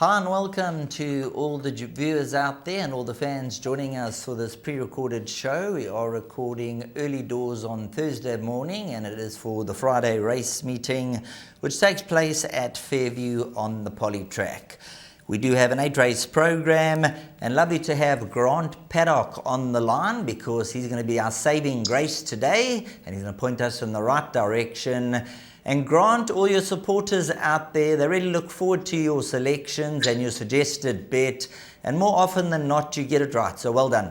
Hi and welcome to all the viewers out there and all the fans joining us for this pre-recorded show. We are recording early doors on Thursday morning, and it is for the Friday race meeting, which takes place at Fairview on the poly track. We do have an 8-race program, and lovely to have Grant Paddock on the line because he's going to be our saving grace today, and he's going to point us in the right direction. And Grant, all your supporters out there, they really look forward to your selections and your suggested bet, and more often than not, you get it right. So well done.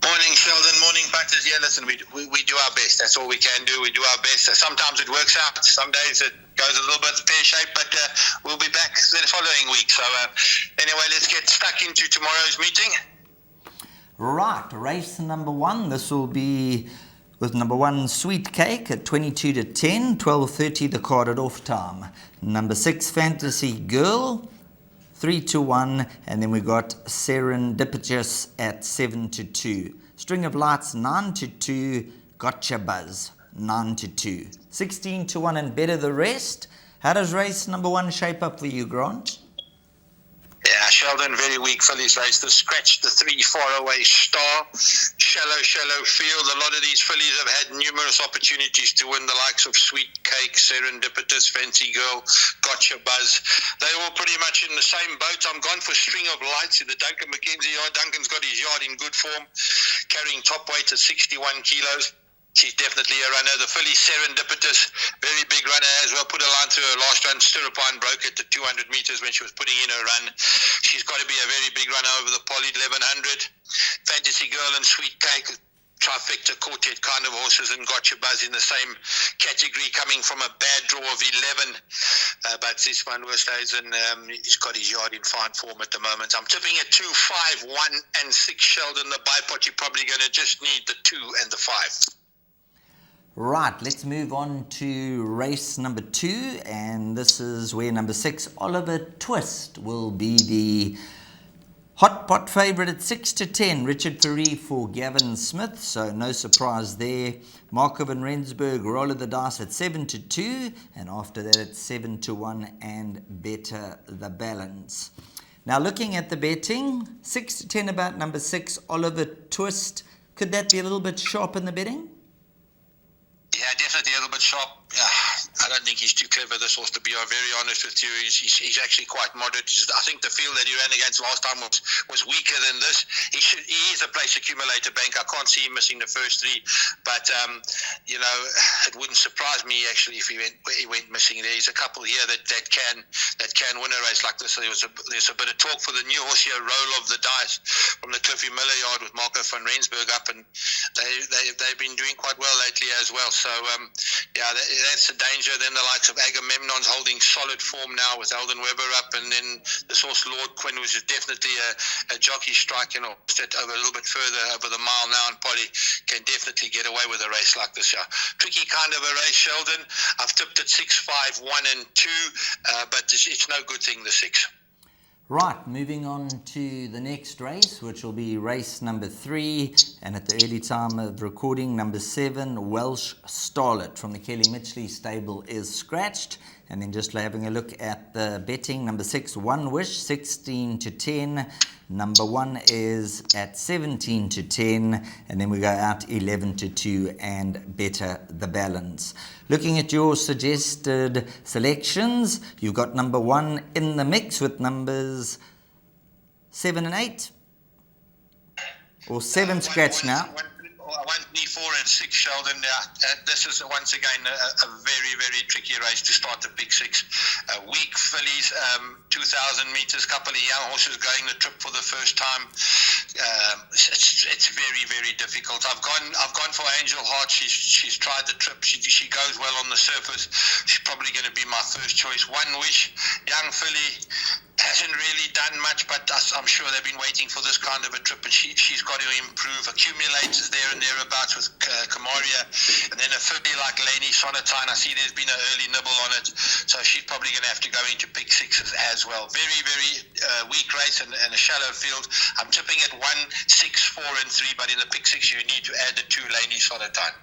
Morning, Sheldon. Morning, Butters. Yeah, listen, we do our best. That's all we can do. We do our best. Sometimes it works out. Some days it goes a little bit pear-shaped, but we'll be back the following week. So anyway, let's get stuck into tomorrow's meeting. Right, race number 1. This will be with number 1, Sweet Cake at 22 to 10, 12:30 the carded off time. Number 6, Fantasy Girl, 3 to 1, and then we got Serendipitous at 7 to 2. String of Lights, 9 to 2, Gotcha Buzz, 9 to 2. 16 to 1 and better the rest. How does race number 1 shape up for you, Grant? Yeah, Sheldon, very weak fillies race. The Scratch, the 3 Far Away Star, shallow field. A lot of these fillies have had numerous opportunities to win, the likes of Sweet Cake, Serendipitous, Fancy Girl, Gotcha Buzz. They're all pretty much in the same boat. I'm gone for String of Lights in the Duncan McKenzie yard. Duncan's got his yard in good form, carrying top weight at 61 kilos. She's definitely a runner. The filly Serendipitous, very big runner as well. Put a line through her last run. Stirrupine broke it to 200 metres when she was putting in her run. She's got to be a very big runner over the poly 1100. Fantasy Girl and Sweet Cake, trifecta quartet kind of horses, and Gotcha Buzz in the same category, coming from a bad draw of 11. But this one was days, and he's got his yard in fine form at the moment. I'm tipping at 2, 5, 1 and 6, Sheldon. The bipot, you're probably going to just need the 2 and the 5. Right, let's move on to race number 2, and this is where number 6, Oliver Twist, will be the hot pot favourite at 6 to 10. Richard Ferree for Gavin Smith, so no surprise there. Markov and Rensburg roll of the dice at 7 to 2, and after that it's 7 to 1 and better the balance. Now looking at the betting, 6 to 10 about number 6, Oliver Twist. Could that be a little bit sharp in the betting? Yeah, definitely a little bit sharp. I don't think he's too clever, this horse, to be very honest with you. He's actually quite moderate. I think the field that he ran against last time was weaker than this. He is a place accumulator bank. I can't see him missing the first 3. But, it wouldn't surprise me, actually, if he went missing. There's a couple here that can win a race like this. So there's a bit of talk for the new horse here, Roll of the Dice, from the Cliffy Miller yard with Marco van Rensburg up. And they've been doing quite well lately as well. So, that's the danger. Then the likes of Agamemnon's holding solid form now with Eldon Webber up, and then this horse Lord Quinn, which is definitely a jockey strike, and set over a little bit further over the mile now, and Polly can definitely get away with a race like this. Yeah, tricky kind of a race, Sheldon. I've tipped at 6, 5, 1 and 2, but it's no good thing, the 6. Right, moving on to the next race, which will be race number 3, and at the early time of recording, number 7, Welsh Starlet from the Kelly Mitchley stable is scratched. And then just having a look at the betting, number 6, One Wish, 16 to 10. Number 1 is at 17 to 10, and then we go out 11 to 2 and better the balance. Looking at your suggested selections, you've got number 1 in the mix with numbers 7 and 8, or 7 scratch now. 1, 3, 4 and 6, Sheldon. This is once again a very, very tricky race to start the Big 6. Weak fillies, 2,000 metres, couple of young horses going the trip for the first time. It's very, very difficult. I've gone for Angel Heart. She's tried the trip. She goes well on the surface. She's probably going to be my first choice. One Wish, young filly, hasn't really done much, but I'm sure they've been waiting for this kind of a trip, and she's got to improve. Accumulators there and thereabouts with Kamaria, and then a filly like Laney Sonatine. I see there's been an early nibble on it, so she's probably going to have to go into pick 6s as well. Very, very weak race and a shallow field. I'm tipping at 1, 6, 4 and 3, but in the pick 6 you need to add the 2 Laney Sonatine.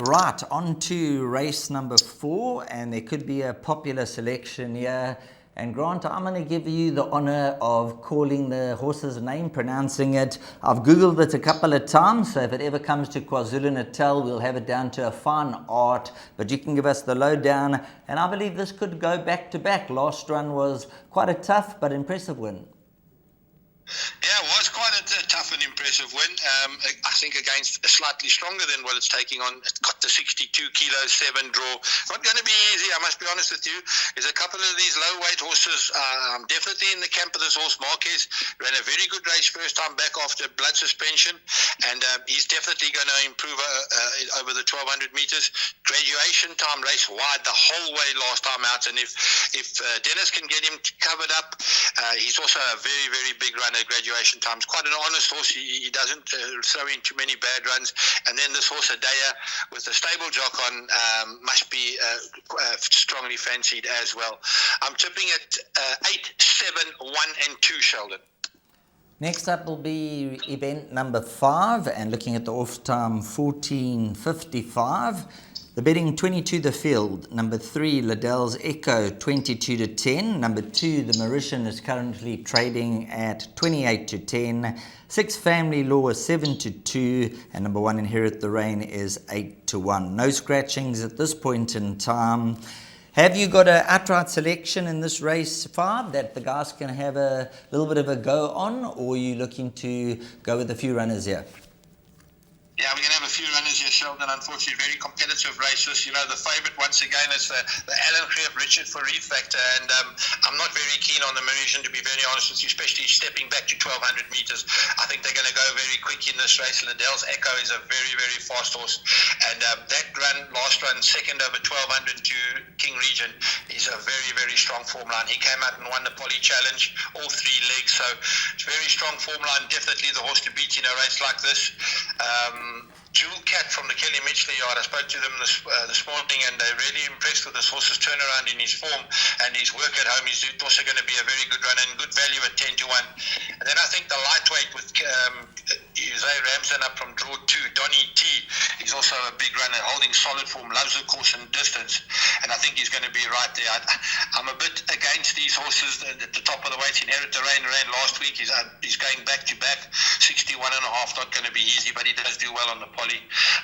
Right, on to race number 4, and there could be a popular selection here. And Grant, I'm going to give you the honor of calling the horse's name, pronouncing it. I've Googled it a couple of times, so if it ever comes to KwaZulu-Natal, we'll have it down to a fine art. But you can give us the lowdown, and I believe this could go back to back. Last run was quite a tough but impressive win. Yeah, it was quite a tough and impressive win. I think against slightly stronger than what it's taking on. It's got the 62 kilo 7 draw. Not going to be easy, I must be honest with you. There's a couple of these low weight horses. I'm definitely in the camp of this horse. Marquez ran a very good race first time back after blood suspension, and he's definitely going to improve over the 1200 meters. Graduation time race wide the whole way last time out, and if Dennis can get him covered up, he's also a very, very big runner. Graduation time's quite an honest horse. He doesn't throw in too many bad runs. And then this horse Adaya with a stable jock on must be strongly fancied as well. I'm tipping at 8, 7, 1 and 2, Sheldon. Next up will be event number 5, and looking at the off time 14:55. The betting 22 the field. Number 3, Liddell's Echo 22-10. Number 2, the Mauritian is currently trading at 28-10. 6, Family Law is 7-2, and number 1, Inherit the Rain is 8-1. No scratchings at this point in time. Have you got an outright selection in this race 5 that the guys can have a little bit of a go on, or are you looking to go with a few runners here? Yeah, we're going to have a few runners here, Sheldon. Unfortunately, very competitive races. You know, the favourite once again is the Alan Creef Richard for Factor, and I'm not very keen on the Mauritian, to be very honest with you, especially stepping back to 1200 metres. I think they're going to go very quick in this race. Liddell's Echo is a very, very fast horse, and that last run, second over 1200 to King Regent, is a very, very strong form line. He came out and won the Poly Challenge, all 3 legs, so it's very strong form line. Definitely the horse to beat in a race like this. Jewel Cat from the Kelly Mitchley yard, I spoke to them this morning, and they're really impressed with this horse's turnaround in his form and his work at home. He's also going to be a very good runner and good value at 10-1. And then I think the lightweight with Jose Ramsden up from draw 2, Donny T. He's also a big runner, holding solid form, loves the course and distance, and I think he's going to be right there. I'm a bit against these horses at the top of the weights. Inherit the Rain ran last week. He's going back to back, 61.5. Not going to be easy, but he does do well on the poly.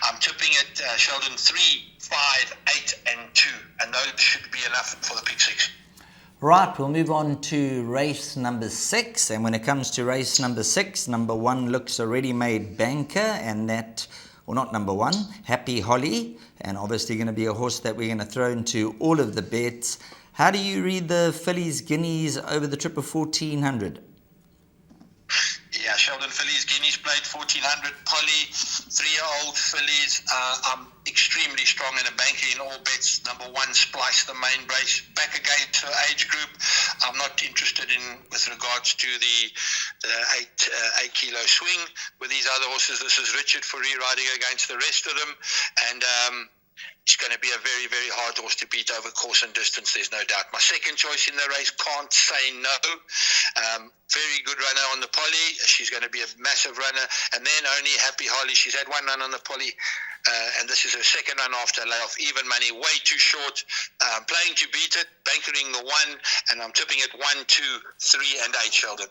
I'm tipping at Sheldon 3, 5, 8 and 2, and those should be enough for the pick 6. Right, we'll move on to race number 6, and when it comes to race number 6, number 1 looks a ready-made banker, and that, well, not number 1, Happy Holly, and obviously going to be a horse that we're going to throw into all of the bets. How do you read the fillies guineas over the trip of 1400? Yeah, Sheldon, fillies guineas played 1400. Poly, 3-year-old fillies. I'm extremely strong in a banker in all bets. Number 1, Splice, the main brace. Back against her age group. I'm not interested in with regards to the 8 kilo swing. With these other horses, this is Richard for riding against the rest of them. And he's going to be a very, very hard horse to beat over course and distance, there's no doubt. My second choice in the race, Can't Say No. Very good runner on the poly. She's going to be a massive runner. And then only Happy Holly. She's had 1 run on the poly, and this is her second run after a layoff. Even money, way too short. Playing to beat it, bankering the 1, and I'm tipping it 1, 2, 3 and 8, Sheldon.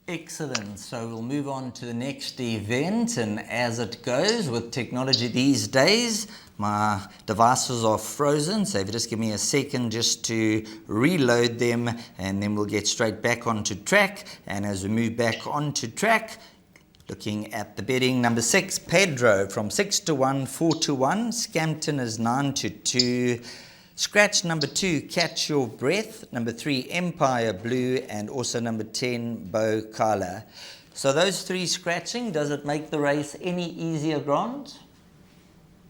Excellent. So we'll move on to the next event, and as it goes with technology these days, my devices are frozen, so if you just give me a second just to reload them, and then we'll get straight back onto track. And as we move back onto track, looking at the betting, number 6, Pedro from 6-1, 4-1, Scampton is 9-2, scratch number 2, Catch Your Breath, number 3, Empire Blue, and also number 10, Bo Kala. So those 3 scratching, does it make the race any easier, Grant?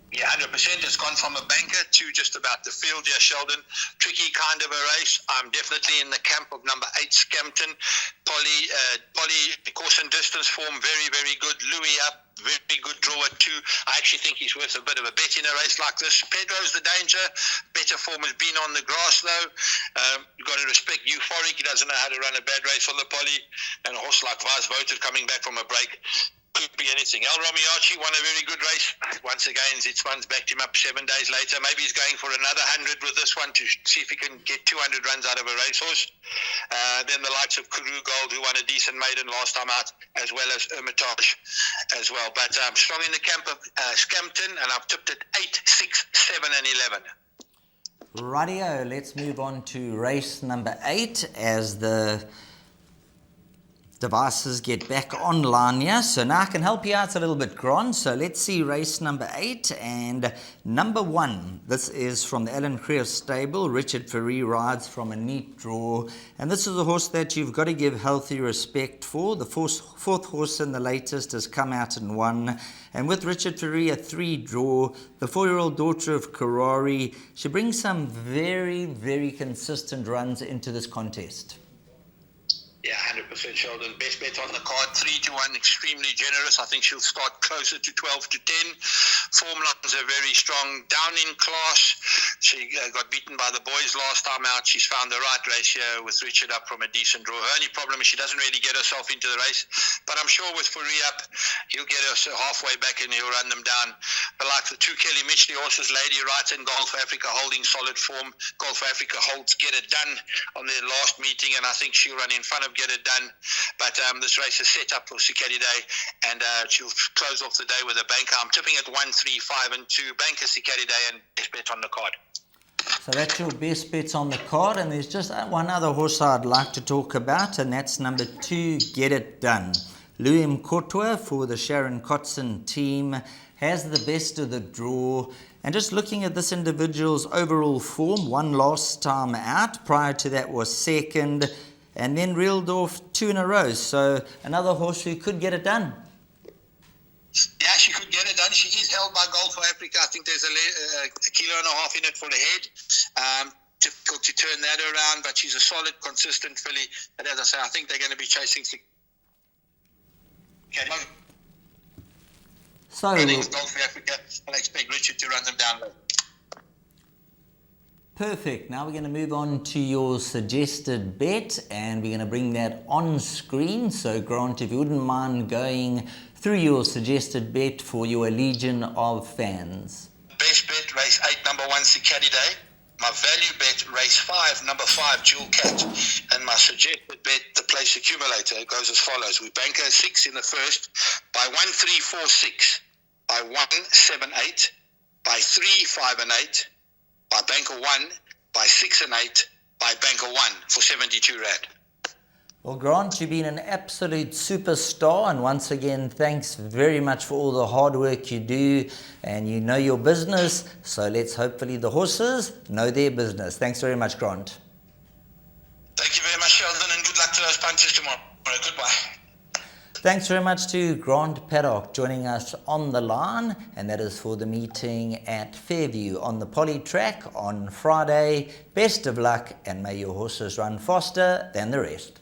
Yeah, 100%. It's gone from a banker to just about the field here, Sheldon. Tricky kind of a race. I'm definitely in the camp of number 8, Scampton. Poly, course and distance form, very, very good. Louis up, very good draw at 2. I actually think he's worth a bit of a bet in a race like this. Pedro's the danger. Better form has been on the grass, though. You've got to respect Euphoric. He doesn't know how to run a bad race on the poly. And a horse like Vice Voted coming back from a break. could be anything. El Romiachi won a very good race. Once again, Zitzman's backed him up 7 days later. Maybe he's going for another 100 with this one to see if he can get 200 runs out of a racehorse. Then the likes of Kuru Gold, who won a decent maiden last time out, as well as Hermitage as well. But I'm strong in the camp of Scampton, and I've tipped it 8, 6, 7, and 11. Rightio, let's move on to race number 8 as the devices get back online here. So now I can help you out a little bit, Grant. So let's see race number 8 and number 1. This is from the Alan Creer stable. Richard Ferry rides from a neat draw. And this is a horse that you've got to give healthy respect for. The fourth horse in the latest has come out and won. And with Richard Ferry, a 3 draw, the 4-year-old daughter of Karari, she brings some very, very consistent runs into this contest. Yeah, 100% Sheldon. Best bet on the card, 3-1, extremely generous. I think she'll start closer to 12 to 10. Form lines are very strong. Down in class, she got beaten by the boys last time out. She's found the right ratio with Richard up from a decent draw. Her only problem is she doesn't really get herself into the race. But I'm sure with Furry up, he'll get her halfway back and he'll run them down. But like the 2 Kelly Mitchley horses, Lady Right and Gold for Africa holding solid form. Gold for Africa holds Get It Done on their last meeting, and I think she'll run in front of Get It Done. But this race is set up for Sikadi Day, and she'll close off the day with a banker. I'm tipping at 1, 3, 5, and 2. Banker Sikadi Day and best bet on the card. So that's your best bets on the card, and there's just one other horse I'd like to talk about, and that's number 2, Get It Done. Louis Mkotwa for the Sharon Kotson team has the best of the draw. And just looking at this individual's overall form, won last time out. Prior to that was second, and then reeled off 2 in a row. So another horse who could get it done. Yeah, she could get it done. She is held by Gold for Africa. I think there's a kilo and a half in it for the head. Difficult to turn that around, but she's a solid, consistent filly. And as I say, I think they're going to be chasing. So Gold for Africa, and I expect Richard to run them down low. Perfect. Now we're going to move on to your suggested bet, and we're going to bring that on screen. So Grant, if you wouldn't mind going through your suggested bet for your legion of fans. Best bet, race 8, number 1, Sikadi Day. My value bet, race 5, number 5, Jewel Cat. And my suggested bet, the place accumulator, goes as follows. We bank a 6 in the first by 1, 3, 4, 6, by 1, 7, 8, by 3, 5, and 8, by banker 1, by 6 and 8, by banker 1 for 72 Rand. Well, Grant, you've been an absolute superstar, and once again, thanks very much for all the hard work you do, and you know your business, so let's hopefully the horses know their business. Thanks very much, Grant. Thank you very much, Sheldon, and good luck to those punters tomorrow. Goodbye. Thanks very much to Grant Paddock joining us on the line, and that is for the meeting at Fairview on the Poly track on Friday. Best of luck, and may your horses run faster than the rest.